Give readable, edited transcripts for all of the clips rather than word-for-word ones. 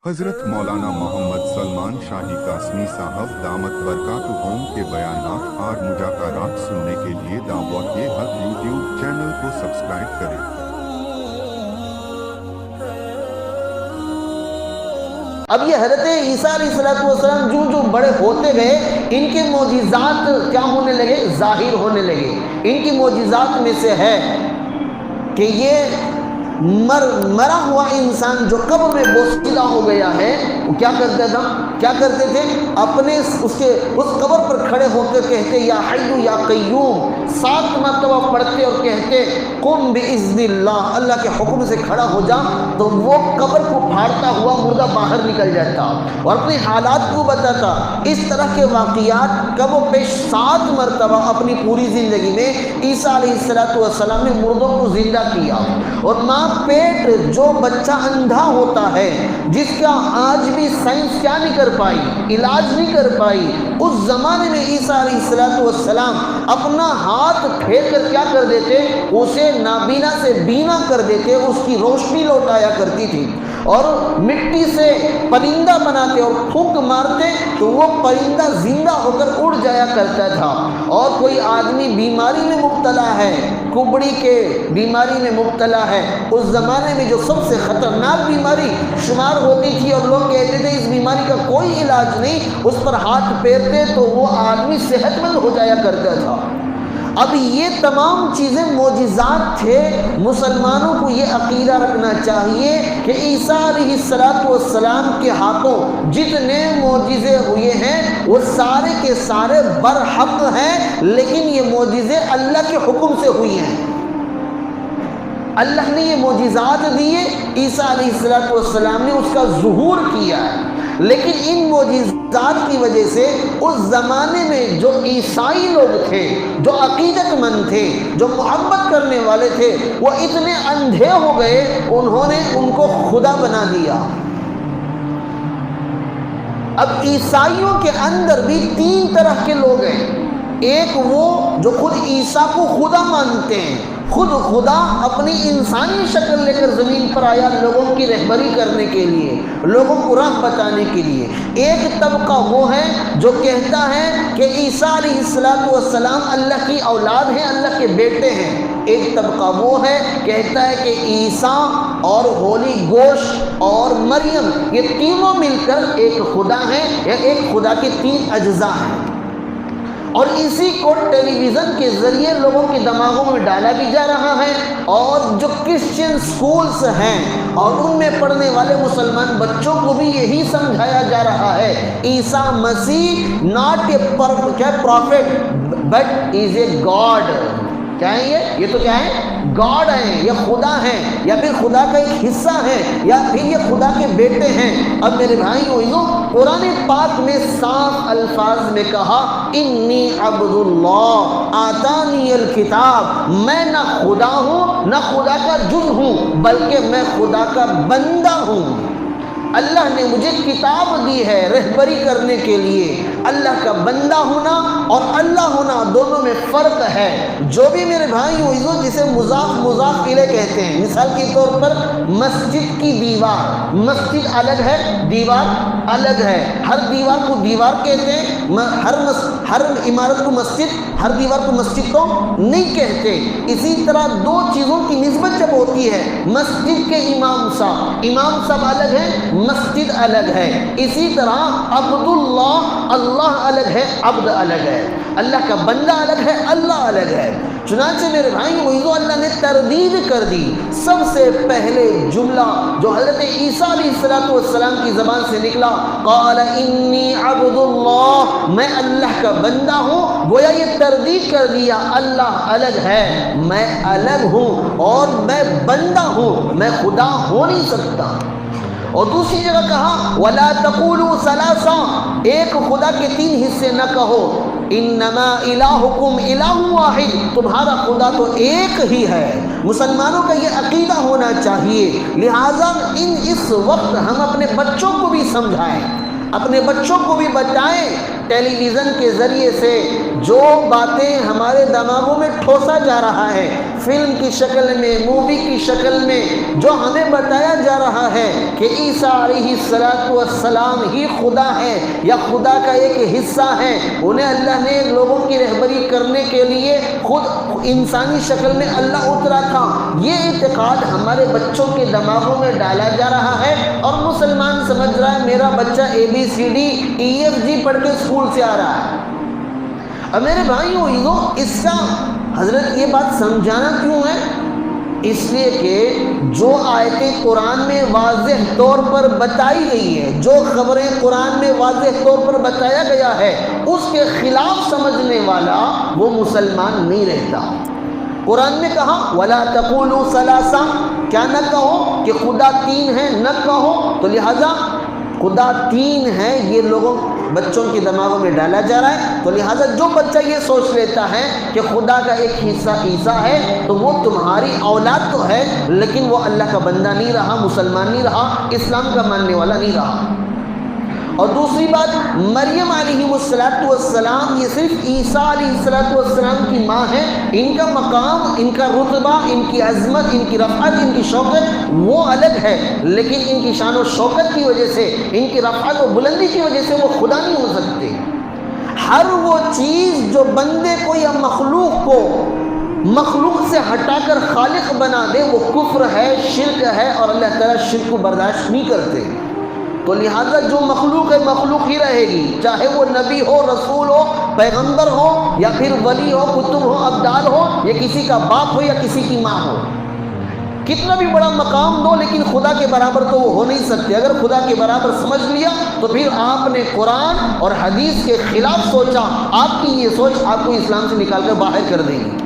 हजरत मौलाना मोहम्मद सलमान शाही कासमी साहब दामत बरकातुहूम के बयानात और मुजाकरात सुनने के लिए दावत ये हक यूट्यूब चैनल को सब्सक्राइब करें। अब ये हज़रत ईसा अलैहिस्सलाम जो जो बड़े होते गए, इनके मोजिज़ात क्या होने लगे? ज़ाहिर होने लगे। इनकी मोजिज़ात में से है कि ये मरा हुआ इंसान जो कब्र में बोसीदा हो गया है, वो क्या करते थे? अपने उस कब्र पर खड़े होकर कहते या हय्यु या क़य्यूम, 7 मरतबा पढ़ते और कहते कुम बिइज़्निल्लाह, अल्लाह के हुक्म से खड़ा हो जा, तो वो कब्र को फाड़ता हुआ मुर्दा बाहर निकल जाता और अपने हालात को बताता। इस तरह के वाक़ियात कब पेश 7 मरतबा अपनी पूरी ज़िंदगी में ईसा अलैहिस्सलाम ने मुर्दों को ज़िंदा किया। और माँ पेट जो बच्चा अंधा होता है, जिसका आज भी साइंस क्या नहीं कर पाई, इलाज नहीं कर पाई, उस ज़माने में ईसा अलैहिस्सलाम अपना हाथ फेर कर क्या कर देते? उसे नाबीना से बीना कर देते, उसकी रोशनी लौटाया करती थी। और मिट्टी से परिंदा बनाते और फूंक मारते तो वो परिंदा जिंदा होकर उड़ जाया करता था। और कोई आदमी बीमारी में मुब्तला है, कुबड़ी के बीमारी में मुब्तला है, उस ज़माने में जो सबसे ख़तरनाक बीमारी शुमार होती थी और लोग कहते थे इस बीमारी का कोई इलाज नहीं, उस पर हाथ फेरते तो वो आदमी सेहतमंद हो जाया करता था। अब ये तमाम चीज़ें मोजिज़ात थे। मुसलमानों को ये अक़ीदा रखना चाहिए कि ईसा अलैहिस्सलाम के हाथों जितने मोजिज़े हुए हैं वो सारे के सारे बरहक़ हैं, लेकिन ये मोजिज़े अल्लाह के हुक्म से हुई हैं। अल्लाह ने ये मोजिज़ात दिए, ईसा अलैहिस्सलाम ने उसका ज़ुहूर किया है। लेकिन इन मोजिज़ात की वजह से उस ज़माने में जो ईसाई लोग थे, जो अक़ीदतमंद थे, जो मोहब्बत करने वाले थे, वो इतने अंधे हो गए, उन्होंने उनको खुदा बना दिया। अब ईसाइयों के अंदर भी 3 तरह के लोग हैं। एक वो जो खुद ईसा को खुदा मानते हैं, खुद खुदा अपनी इंसानी शक्ल लेकर ज़मीन पर आया लोगों की रहबरी करने के लिए, लोगों को राह बताने के लिए। एक तबका वो है जो कहता है कि ईसा अलैहिस्सलाम अल्लाह की औलाद हैं, अल्लाह के बेटे हैं। एक तबका वो है कहता है कि ईसा और होली गोश्त और मरियम ये तीनों मिलकर एक खुदा हैं, या एक खुदा के 3 अज्जा हैं। और इसी को टेलीविज़न के ज़रिए लोगों के दिमागों में डाला भी जा रहा है। और जो क्रिश्चियन स्कूल्स हैं और उनमें पढ़ने वाले मुसलमान बच्चों को भी यही समझाया जा रहा है, ईसा मसीह not a prophet but is a god. क्या है ये तो क्या है? गॉड है, ये खुदा है, या फिर खुदा का एक हिस्सा है, या फिर ये खुदा के बेटे हैं। अब मेरे भाइयों, कुरान पाक में साफ अल्फाज में कहा इन्नी अब्दुल्लाह आतानी अल किताब, मैं ना खुदा हूँ ना खुदा का जुज़ हूँ, बल्कि मैं खुदा का बंदा हूँ। अल्लाह ने मुझे किताब दी है रहबरी करने के लिए। अल्लाह का बंदा होना और अल्लाह होना दोनों में फ़र्क है। जो भी मेरे भाइयों जिसे मुज़ाफ़ इलैह कहते हैं, मिसाल के तौर पर मस्जिद की दीवार, मस्जिद अलग है, दीवार अलग है। हर दीवार को दीवार कहते हैं, हर इमारत को मस्जिद, हर दीवार को मस्जिद तो नहीं कहते। इसी तरह 2 चीज़ों की निस्बत जब होती है, मस्जिद के इमाम साहब अलग है, मस्जिद अलग है। इसी तरह अब्दुल्लाह, अल्लाह अलग है, अब्द अलग है। अल्लाह का बंदा अलग है, अल्लाह अलग है। चुनांचे मेरे भाई वही अल्लाह ने तरदीद कर दी। सबसे पहले जुमला जो हज़रत ईसा अलैहिस्सलाम की ज़बान से निकला, क़ाल इन्नी अब्दुल्लाह, मैं अल्लाह का बंदा हूँ, गोया ये तरदीद कर दिया अल्लाह अलग है, मैं अलग हूँ और मैं बंदा हूँ, मैं खुदा हो नहीं सकता। और दूसरी जगह कहा वला तक़ूलू सलासा, एक खुदा के 3 हिस्से न कहो, इन्नमा इलाहुकुम इलाहुन वाहिद, तुम्हारा खुदा तो एक ही है। मुसलमानों का ये अक़ीदा होना चाहिए। लिहाजा इस वक्त हम अपने बच्चों को भी समझाएं, अपने बच्चों को भी बताएं। टेलीविज़न के ज़रिए से जो बातें हमारे दिमागों में ठोसा जा रहा है فلم کی شکل میں، مووی کی شکل میں جو ہمیں بتایا جا رہا ہے کہ عیسیٰ علیہ السلام ہی خدا ہے یا خدا کا ایک حصہ ہے، انہیں اللہ نے لوگوں کی رہبری کرنے کے لیے خود انسانی شکل میں اللہ اترا تھا، یہ اعتقاد ہمارے بچوں کے دماغوں میں ڈالا جا رہا ہے، اور مسلمان سمجھ رہا ہے میرا بچہ ABCD EFG پڑھ کے اسکول سے آ رہا ہے۔ اب میرے بھائیوں اس کا حضرت یہ بات سمجھانا کیوں ہے؟ اس لیے کہ جو آیتیں قرآن میں واضح طور پر بتائی گئی ہے، جو خبریں قرآن میں واضح طور پر بتایا گیا ہے، اس کے خلاف سمجھنے والا وہ مسلمان نہیں رہتا۔ قرآن نے کہا وَلَا تَقُولُوا ثَلَاثَةٌ، کیا نہ کہو کہ خدا تین ہے، نہ کہو، تو لہٰذا خدا تین ہے یہ لوگوں بچوں کے دماغوں میں ڈالا جا رہا ہے، تو لہٰذا جو بچہ یہ سوچ لیتا ہے کہ خدا کا ایک حصہ عیسیٰ ہے تو وہ تمہاری اولاد تو ہے لیکن وہ اللہ کا بندہ نہیں رہا، مسلمان نہیں رہا، اسلام کا ماننے والا نہیں رہا۔ اور دوسری بات، مریم علیہ السلام یہ صرف عیسیٰ علیہ السلام کی ماں ہے، ان کا مقام، ان کا رتبہ، ان کی عظمت، ان کی رفعت، ان کی شوکت وہ الگ ہے، لیکن ان کی شان و شوکت کی وجہ سے، ان کی رفعت و بلندی کی وجہ سے وہ خدا نہیں ہو سکتے۔ ہر وہ چیز جو بندے کو یا مخلوق سے ہٹا کر خالق بنا دے وہ کفر ہے، شرک ہے، اور اللہ تعالیٰ شرک کو برداشت نہیں کرتے۔ تو لہٰذا جو مخلوق ہے مخلوق ہی رہے گی، چاہے وہ نبی ہو، رسول ہو، پیغمبر ہو، یا پھر ولی ہو، کتب ہو، ابدال ہو، یا کسی کا باپ ہو یا کسی کی ماں ہو، کتنا بھی بڑا مقام دو لیکن خدا کے برابر تو وہ ہو نہیں سکتے۔ اگر خدا کے برابر سمجھ لیا تو پھر آپ نے قرآن اور حدیث کے خلاف سوچا، آپ کی یہ سوچ آپ کو اسلام سے نکال کر باہر کر دے گی۔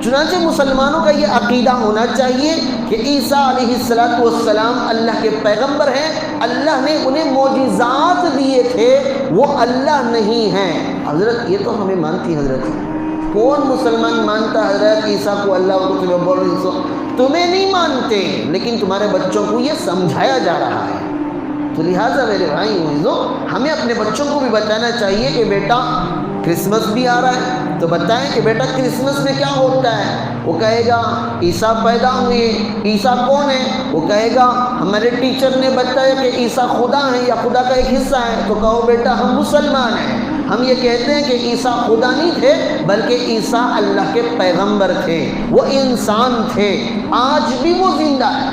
چنانچہ مسلمانوں کا یہ عقیدہ ہونا چاہیے کہ عیسیٰ علیہ السلام اللہ کے پیغمبر ہیں، اللہ نے انہیں معجزات دیے تھے، وہ اللہ نہیں ہیں۔ حضرت یہ تو ہمیں مانتی حضرت، کون مسلمان مانتا حضرت عیسیٰ کو اللہ، اور تمہیں بول رہی سو تمہیں نہیں مانتے، لیکن تمہارے بچوں کو یہ سمجھایا جا رہا ہے۔ تو لہٰذا میرے بھائی ہمیں اپنے بچوں کو بھی بتانا چاہیے کہ بیٹا کرسمس بھی آ رہا ہے تو بتائیں کہ بیٹا کرسمس میں کیا ہوتا ہے۔ وہ کہے گا عیسیٰ پیدا ہوئے، عیسیٰ کون ہے؟ وہ کہے گا ہمارے ٹیچر نے بتایا کہ عیسیٰ خدا ہے یا خدا کا ایک حصہ ہے۔ تو کہو بیٹا ہم مسلمان ہیں، ہم یہ کہتے ہیں کہ عیسیٰ خدا نہیں تھے بلکہ عیسیٰ اللہ کے پیغمبر تھے، وہ انسان تھے، آج بھی وہ زندہ ہے۔